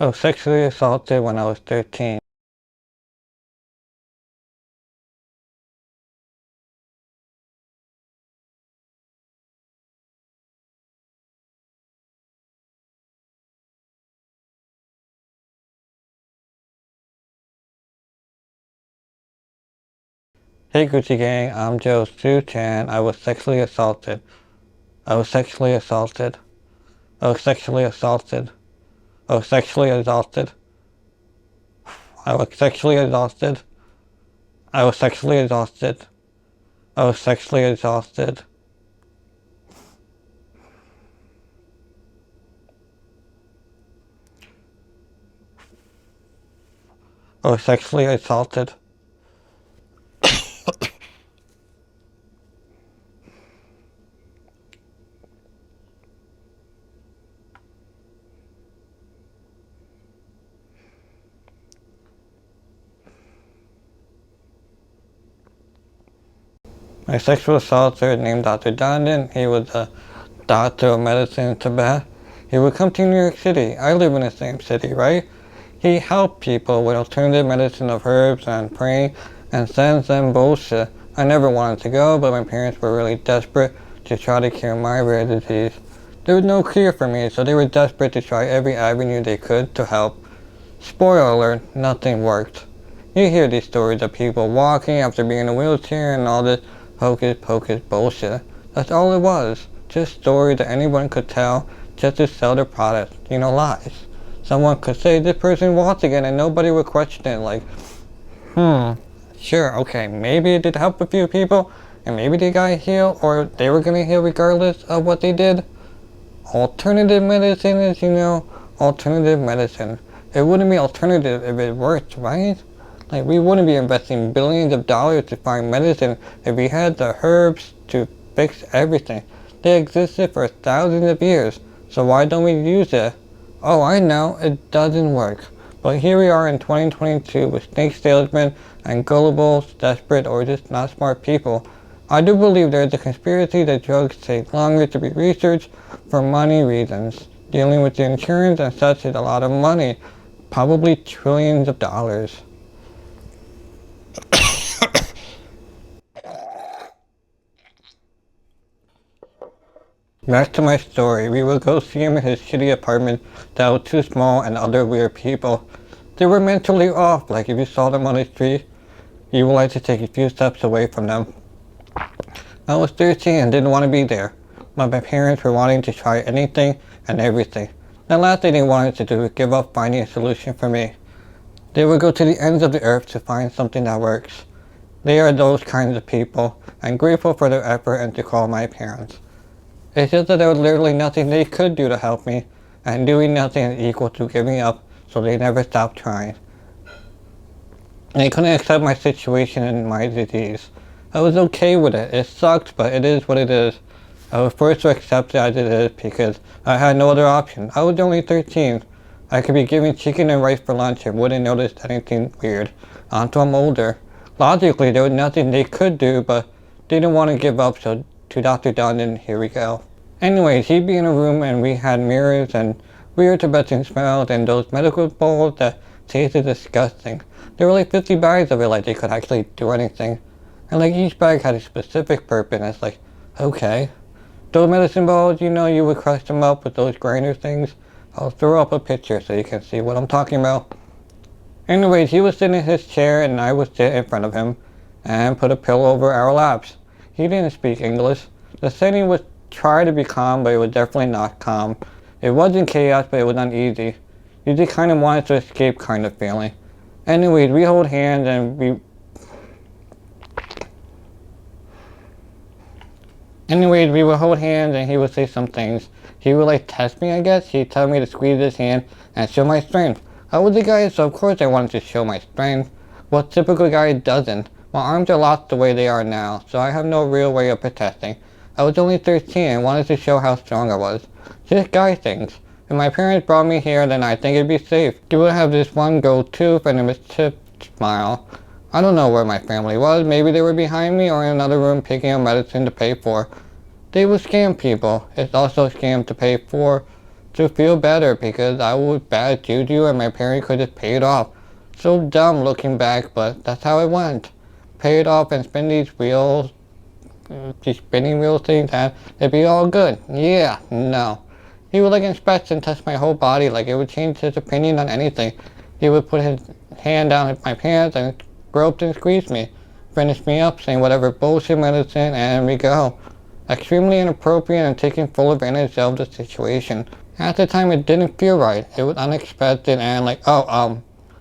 I was sexually assaulted when I was 13. Hey Gucci Gang, I'm Joe Sooch and I was sexually assaulted. I was sexually assaulted. I was sexually assaulted. I was sexually exhausted. I was sexually exhausted. I was sexually exhausted. I was sexually exhausted. I was sexually assaulted. My sexual assaulter named Dr. Dondon. He was a doctor of medicine in Tibet. He would come to New York City. I live in the same city, right? He helped people with alternative medicine of herbs and praying and sends them bullshit. I never wanted to go, but my parents were really desperate to try to cure my rare disease. There was no cure for me, so they were desperate to try every avenue they could to help. Spoiler alert, nothing worked. You hear these stories of people walking after being in a wheelchair and all this hocus pocus bullshit. That's all it was. Just stories that anyone could tell just to sell their product. Lies. Someone could say this person walked again and nobody would question it like, sure, okay, maybe it did help a few people and maybe they got healed or they were gonna heal regardless of what they did. Alternative medicine is, alternative medicine. It wouldn't be alternative if it worked, right? Like, we wouldn't be investing billions of dollars to find medicine if we had the herbs to fix everything. They existed for thousands of years, so why don't we use it? Oh, I know, it doesn't work. But here we are in 2022 with snake salesmen and gullible, desperate, or just not smart people. I do believe there is a conspiracy that drugs take longer to be researched for money reasons. Dealing with the insurance and such is a lot of money, probably trillions of dollars. Back to my story, we would go see him in his shitty apartment that was too small and other weird people. They were mentally off, like if you saw them on the street, you would like to take a few steps away from them. I was 13 and didn't want to be there, but my parents were wanting to try anything and everything. The last thing they wanted to do was give up finding a solution for me. They would go to the ends of the earth to find something that works. They are those kinds of people, and grateful for their effort and to call my parents. It's just that there was literally nothing they could do to help me, and doing nothing is equal to giving up, so they never stopped trying. They couldn't accept my situation and my disease. I was okay with it. It sucked, but it is what it is. I was forced to accept it as it is because I had no other option. I was only 13. I could be given chicken and rice for lunch and wouldn't notice anything weird until I'm older. Logically, there was nothing they could do, but they didn't want to give up, so to Dr. Dondon, here we go. Anyways, he'd be in a room and we had mirrors and weird Tibetan smells and those medical bowls that tasted disgusting. There were like 50 bags of it, like they could actually do anything. And like each bag had a specific purpose, and it's like, okay. Those medicine balls, you would crush them up with those grinder things. I'll throw up a picture so you can see what I'm talking about. Anyways, he was sitting in his chair and I would sit in front of him and put a pillow over our laps. He didn't speak English. The setting was try to be calm, but it was definitely not calm. It wasn't chaos, but it was uneasy. You just kind of wanted to escape kind of feeling. Anyways, we hold hands and we would hold hands and he would say some things. He would like test me, I guess. He'd tell me to squeeze his hand and show my strength. I was a guy, so of course I wanted to show my strength. What typical guy doesn't? My arms are locked the way they are now, so I have no real way of protesting. I was only 13 and wanted to show how strong I was. Just guy things. If my parents brought me here, then I think it'd be safe. They would have this one gold tooth and a mischieved smile. I don't know where my family was. Maybe they were behind me or in another room picking up medicine to pay for. They would scam people. It's also a scam to pay for to feel better because I was bad juju and my parents could have paid off. So dumb looking back, but that's how it went. Paid off and spin these wheels, these spinning wheel things, and it'd be all good. Yeah, no. He would inspect and test my whole body like it would change his opinion on anything. He would put his hand down my pants and groped and squeezed me. Finished me up saying whatever bullshit medicine and we go. Extremely inappropriate and taking full advantage of the situation. At the time it didn't feel right. It was unexpected and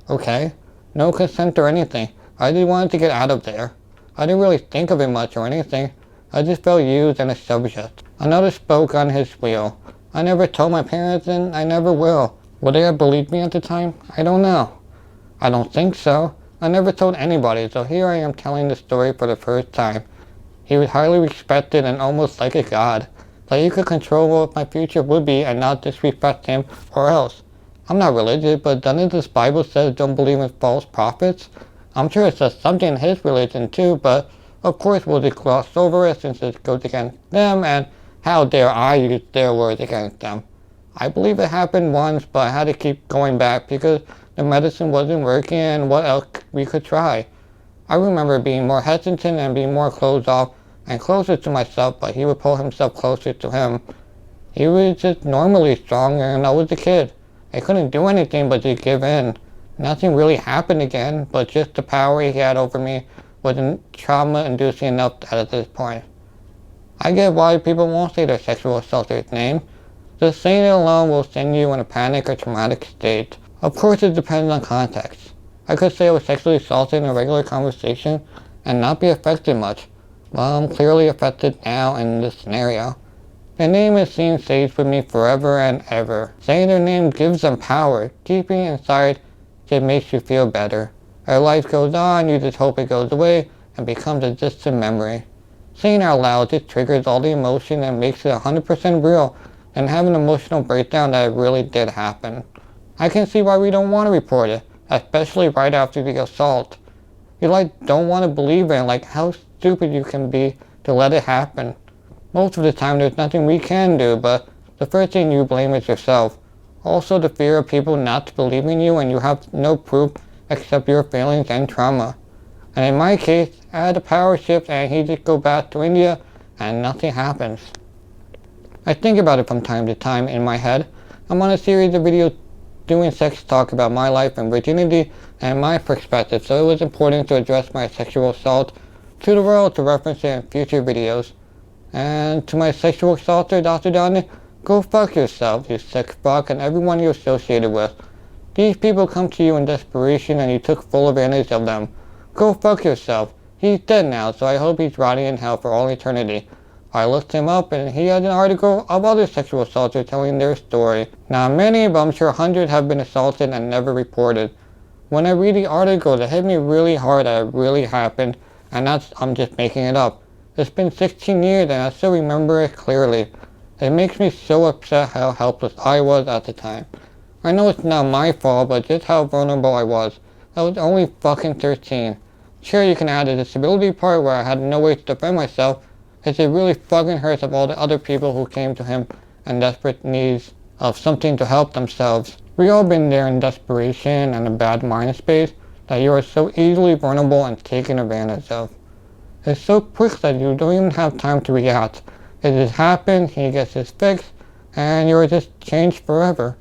okay. No consent or anything. I just wanted to get out of there. I didn't really think of it much or anything. I just felt used and a subject. Another spoke on his wheel. I never told my parents and I never will. Would they have believed me at the time? I don't know. I don't think so. I never told anybody, so here I am telling the story for the first time. He was highly respected and almost like a god. Like he could control what my future would be and not disrespect him or else. I'm not religious, but doesn't this Bible say don't believe in false prophets? I'm sure it says something in his religion too, but of course we'll just gloss over it since it goes against them, and how dare I use their words against them. I believe it happened once, but I had to keep going back because the medicine wasn't working and what else we could try. I remember being more hesitant and being more closed off and closer to myself, but he would pull himself closer to him. He was just normally strong and I was a kid. I couldn't do anything but just give in. Nothing really happened again, but just the power he had over me wasn't trauma-inducing enough at this point. I get why people won't say their sexual assaulter's name. Just saying it alone will send you in a panic or traumatic state. Of course it depends on context. I could say I was sexually assaulted in a regular conversation and not be affected much. Well, I'm clearly affected now in this scenario. Their name is seen stays with me forever and ever. Saying their name gives them power. Keeping it inside just makes you feel better. As life goes on, you just hope it goes away and becomes a distant memory. Saying out loud just triggers all the emotion and makes it 100% real and have an emotional breakdown that it really did happen. I can see why we don't want to report it, especially right after the assault. You don't want to believe it, how stupid you can be to let it happen. Most of the time there's nothing we can do, but the first thing you blame is yourself. Also the fear of people not believing you and you have no proof except your feelings and trauma. And in my case, I had a power shift and he just go back to India and nothing happens. I think about it from time to time in my head. I'm on a series of videos doing sex talk about my life and virginity and my perspective, so it was important to address my sexual assault to the world to reference it in future videos. And to my sexual assaulter, Dr. Donnie, go fuck yourself, you sick fuck, and everyone you're associated with. These people come to you in desperation and you took full advantage of them. Go fuck yourself. He's dead now, so I hope he's rotting in hell for all eternity. I looked him up and he had an article of other sexual assaulters telling their story. Now many, but I'm sure hundreds have been assaulted and never reported. When I read the article, it hit me really hard that it really happened, and I'm just making it up. It's been 16 years and I still remember it clearly. It makes me so upset how helpless I was at the time. I know it's not my fault, but just how vulnerable I was. I was only fucking 13. Sure, you can add the disability part where I had no way to defend myself. It really fucking hurts of all the other people who came to him in desperate needs of something to help themselves. We all been there in desperation and a bad mind space that you are so easily vulnerable and taken advantage of. It's so quick that you don't even have time to react. It just happened, he gets his fix, and you're just changed forever.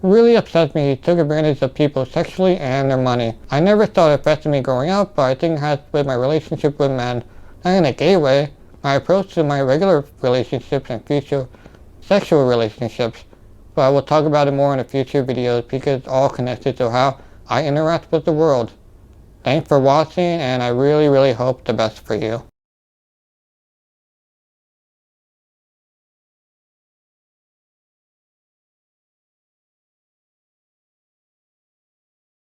It really upsets me he took advantage of people sexually and their money. I never thought it affected me growing up, but I think it has with my relationship with men. Not in a gay way, my approach to my regular relationships and future sexual relationships. But I will talk about it more in the future videos because it's all connected to how I interact with the world. Thanks for watching, and I really hope the best for you.